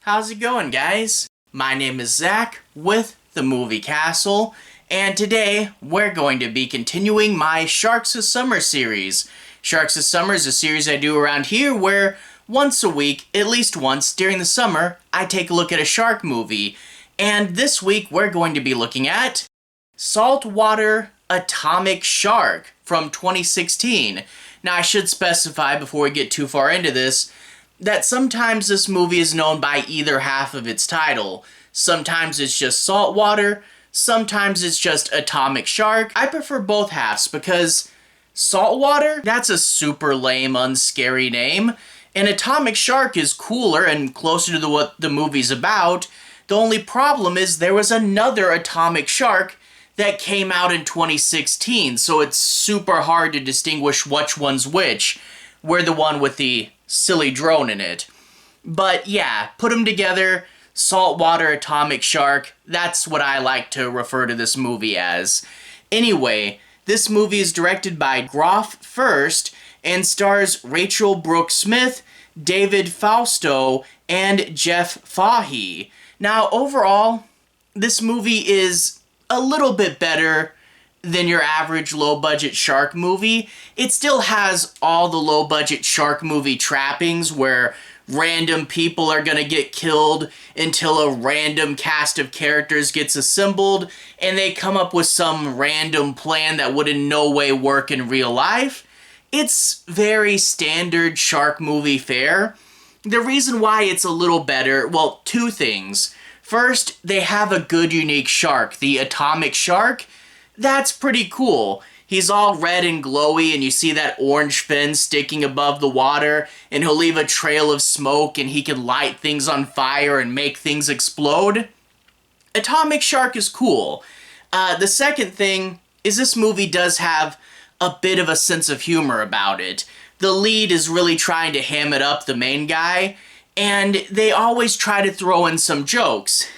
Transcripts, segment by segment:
How's it going, guys? My name is Zach with the Movie Castle, and today we're going to be continuing my Sharks of Summer series. Sharks of Summer is a series I do around here where once a week, at least once during the summer, I take a look at a shark movie. And this week we're going to be looking at Saltwater Atomic Shark from 2016. Now I should specify before we get too far into this that sometimes this movie is known by either half of its title. Sometimes it's just Saltwater, sometimes it's just Atomic Shark. I prefer both halves because Saltwater, that's a super lame, unscary name, and Atomic Shark is cooler and closer to what the movie's about. The only problem is there was another Atomic Shark that came out in 2016, so it's super hard to distinguish which one's which. We're the one with the silly drone in it. But yeah, put them together, Saltwater Atomic Shark, that's what I like to refer to this movie as. Anyway, this movie is directed by Griff Furst and stars Rachele Brooke Smith, David Fausto, and Jeff Fahey. Now, overall, this movie is a little bit better than your average low-budget shark movie. It still has all the low-budget shark movie trappings where random people are gonna get killed until a random cast of characters gets assembled and they come up with some random plan that would in no way work in real life. It's very standard shark movie fare. The reason why it's a little better, well, two things. First, they have a good unique shark, the Atomic Shark. That's pretty cool. He's all red and glowy and you see that orange fin sticking above the water and he'll leave a trail of smoke and he can light things on fire and make things explode. Atomic Shark is cool. The second thing is this movie does have a bit of a sense of humor about it. The lead is really trying to ham it up, the main guy, and they always try to throw in some jokes.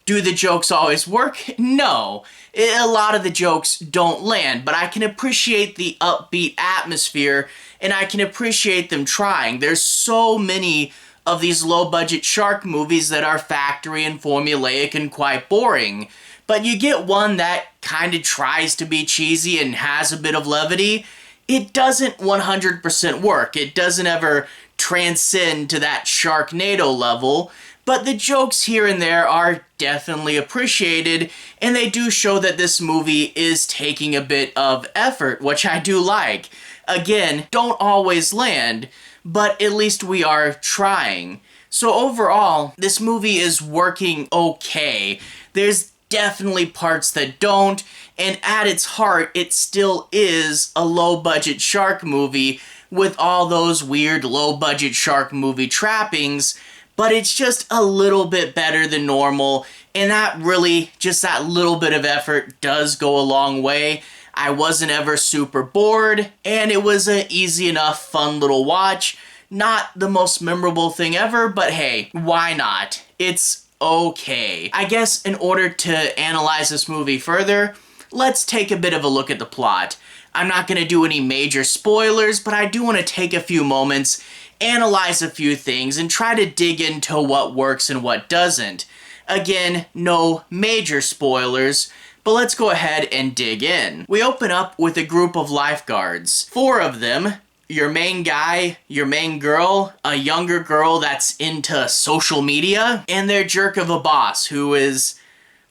Do the jokes always work? No. A lot of the jokes don't land, but I can appreciate the upbeat atmosphere, and I can appreciate them trying. There's so many of these low-budget shark movies that are factory and formulaic and quite boring. But you get one that kind of tries to be cheesy and has a bit of levity. It doesn't 100% work. It doesn't ever transcend to that Sharknado level, but the jokes here and there are definitely appreciated, and they do show that this movie is taking a bit of effort, which I do like. Again, don't always land, but at least we are trying. So overall, this movie is working okay. There's definitely parts that don't, and at its heart, it still is a low-budget shark movie with all those weird low-budget shark movie trappings, but it's just a little bit better than normal, and that really, just that little bit of effort does go a long way. I wasn't ever super bored, and it was an easy enough, fun little watch. Not the most memorable thing ever, but hey, why not? It's okay. I guess in order to analyze this movie further, let's take a bit of a look at the plot. I'm not going to do any major spoilers, but I do want to take a few moments, analyze a few things, and try to dig into what works and what doesn't. Again, no major spoilers, but let's go ahead and dig in. We open up with a group of lifeguards. 4 of them, your main guy, your main girl, a younger girl that's into social media, and their jerk of a boss who is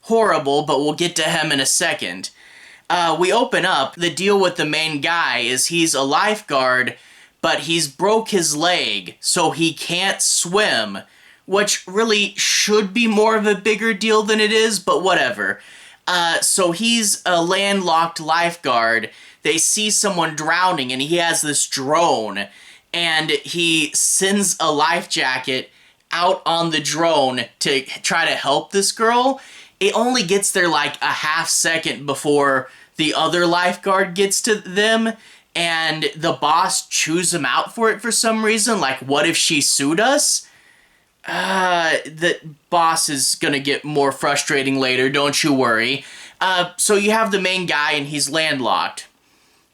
horrible, but we'll get to him in a second. We open up, the deal with the main guy is he's a lifeguard, but he's broke his leg, so he can't swim, which really should be more of a bigger deal than it is, but whatever. So he's a landlocked lifeguard. They see someone drowning, and he has this drone, and he sends a life jacket out on the drone to try to help this girl. It only gets there like a half second before the other lifeguard gets to them, and the boss chews him out for it for some reason. Like, what if she sued us? The boss is gonna get more frustrating later, don't you worry. So you have the main guy and he's landlocked.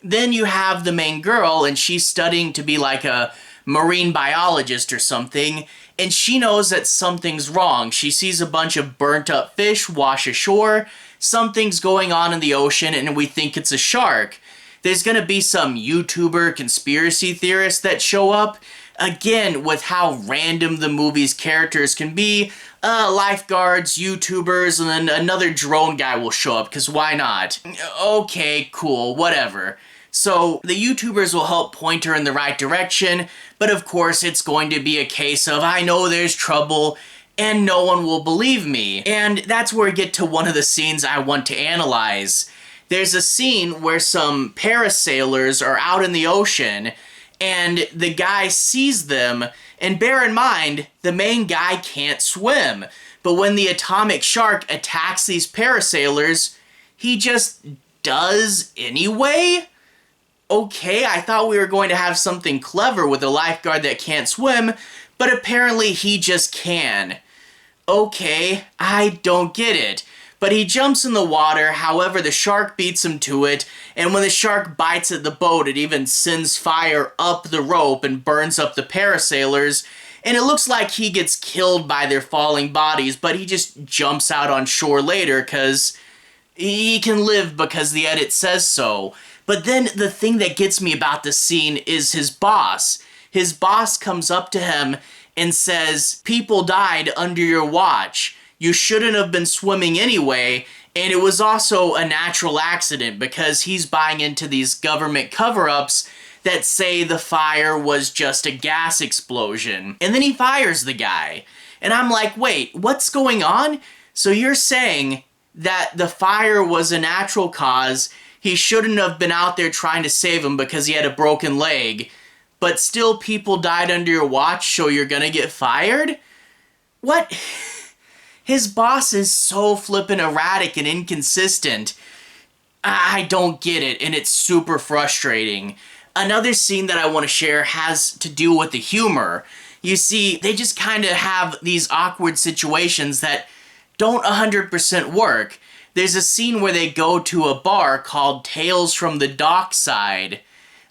Then you have the main girl and she's studying to be like a marine biologist or something, and she knows that something's wrong. She sees a bunch of burnt up fish wash ashore, something's going on in the ocean, and we think it's a shark. There's gonna be some YouTuber conspiracy theorists that show up, again, with how random the movie's characters can be. Lifeguards, YouTubers, and then another drone guy will show up, because why not? Okay, cool, whatever. So the YouTubers will help point her in the right direction, but of course it's going to be a case of, I know there's trouble, and no one will believe me. And that's where we get to one of the scenes I want to analyze. There's a scene where some parasailers are out in the ocean, and the guy sees them, and bear in mind, the main guy can't swim. But when the atomic shark attacks these parasailers, he just does anyway? Okay, I thought we were going to have something clever with a lifeguard that can't swim, but apparently he just can. Okay, I don't get it. But he jumps in the water, however the shark beats him to it, and when the shark bites at the boat, it even sends fire up the rope and burns up the parasailers, and it looks like he gets killed by their falling bodies, but he just jumps out on shore later because he can live because the edit says so. But then the thing that gets me about this scene is his boss. His boss comes up to him and says, "People died under your watch. You shouldn't have been swimming anyway," and it was also a natural accident because he's buying into these government cover-ups that say the fire was just a gas explosion. And then he fires the guy. And I'm like, wait, what's going on? So you're saying that the fire was a natural cause, he shouldn't have been out there trying to save him because he had a broken leg, but still people died under your watch, so you're gonna get fired? What? His boss is so flippin' erratic and inconsistent. I don't get it, and it's super frustrating. Another scene that I want to share has to do with the humor. You see, they just kind of have these awkward situations that don't 100% work. There's a scene where they go to a bar called Tales from the Dockside.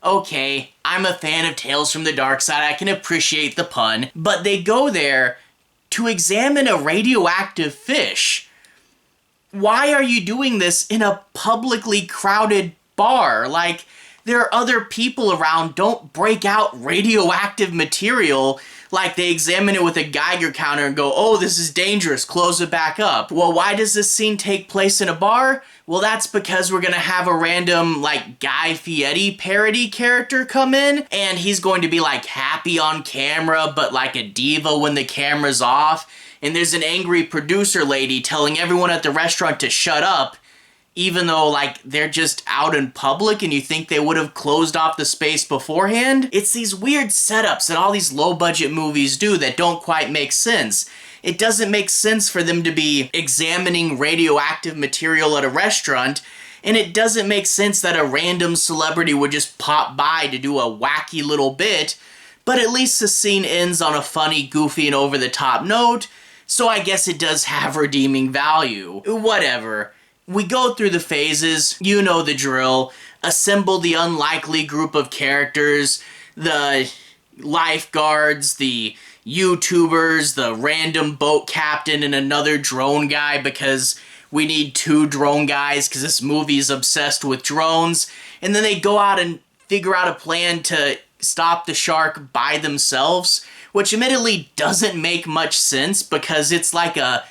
Okay, I'm a fan of Tales from the Darkside, I can appreciate the pun, but they go there to examine a radioactive fish. Why are you doing this in a publicly crowded bar? Like, there are other people around, don't break out radioactive material like they examine it with a Geiger counter and go, oh, this is dangerous, close it back up. Well, why does this scene take place in a bar? Well, that's because we're gonna have a random, like, Guy Fieri parody character come in, and he's going to be, like, happy on camera, but like a diva when the camera's off, and there's an angry producer lady telling everyone at the restaurant to shut up, even though, like, they're just out in public and you think they would have closed off the space beforehand. It's these weird setups that all these low-budget movies do that don't quite make sense. It doesn't make sense for them to be examining radioactive material at a restaurant, and it doesn't make sense that a random celebrity would just pop by to do a wacky little bit, but at least the scene ends on a funny, goofy, and over-the-top note, so I guess it does have redeeming value. Whatever. We go through the phases, you know the drill, assemble the unlikely group of characters, the lifeguards, the YouTubers, the random boat captain, and another drone guy because we need 2 drone guys because this movie is obsessed with drones, and then they go out and figure out a plan to stop the shark by themselves, which admittedly doesn't make much sense because it's like a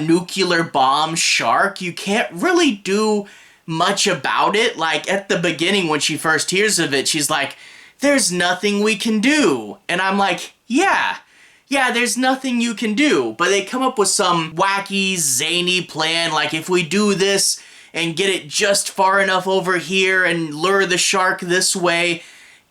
nuclear bomb shark. You can't really do much about it. Like, at the beginning when she first hears of it, she's like, there's nothing we can do. And I'm like, yeah, there's nothing you can do. But they come up with some wacky, zany plan, like if we do this and get it just far enough over here and lure the shark this way,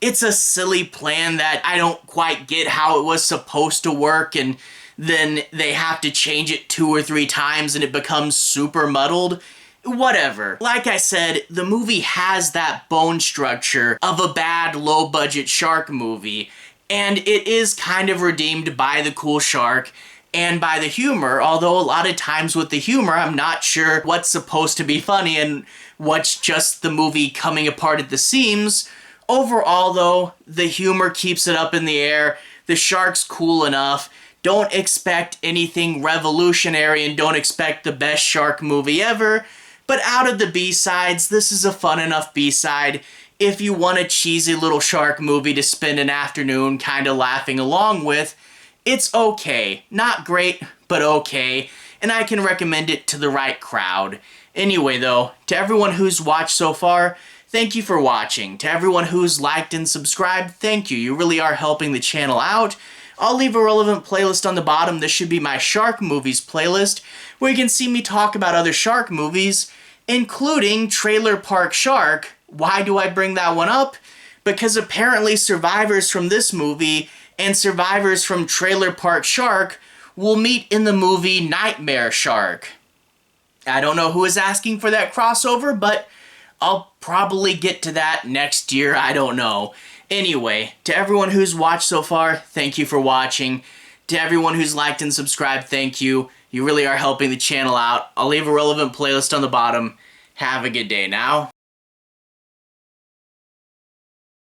it's a silly plan that I don't quite get how it was supposed to work, and then they have to change it 2 or 3 times and it becomes super muddled. Whatever. Like I said, the movie has that bone structure of a bad, low-budget shark movie, and it is kind of redeemed by the cool shark and by the humor, although a lot of times with the humor, I'm not sure what's supposed to be funny and what's just the movie coming apart at the seams, Overall though, the humor keeps it up in the air. The shark's cool enough. Don't expect anything revolutionary and don't expect the best shark movie ever. But out of the B-sides, this is a fun enough B-side. If you want a cheesy little shark movie to spend an afternoon kind of laughing along with, it's okay. Not great, but okay. And I can recommend it to the right crowd. Anyway though, to everyone who's watched so far, thank you for watching. To everyone who's liked and subscribed, thank you. You really are helping the channel out. I'll leave a relevant playlist on the bottom. This should be my shark movies playlist, where you can see me talk about other shark movies, including Trailer Park Shark. Why do I bring that one up? Because apparently survivors from this movie and survivors from Trailer Park Shark will meet in the movie Nightmare Shark. I don't know who is asking for that crossover, but I'll probably get to that next year. I don't know. Anyway, to everyone who's watched so far, thank you for watching. To everyone who's liked and subscribed, thank you. You really are helping the channel out. I'll leave a relevant playlist on the bottom. Have a good day now.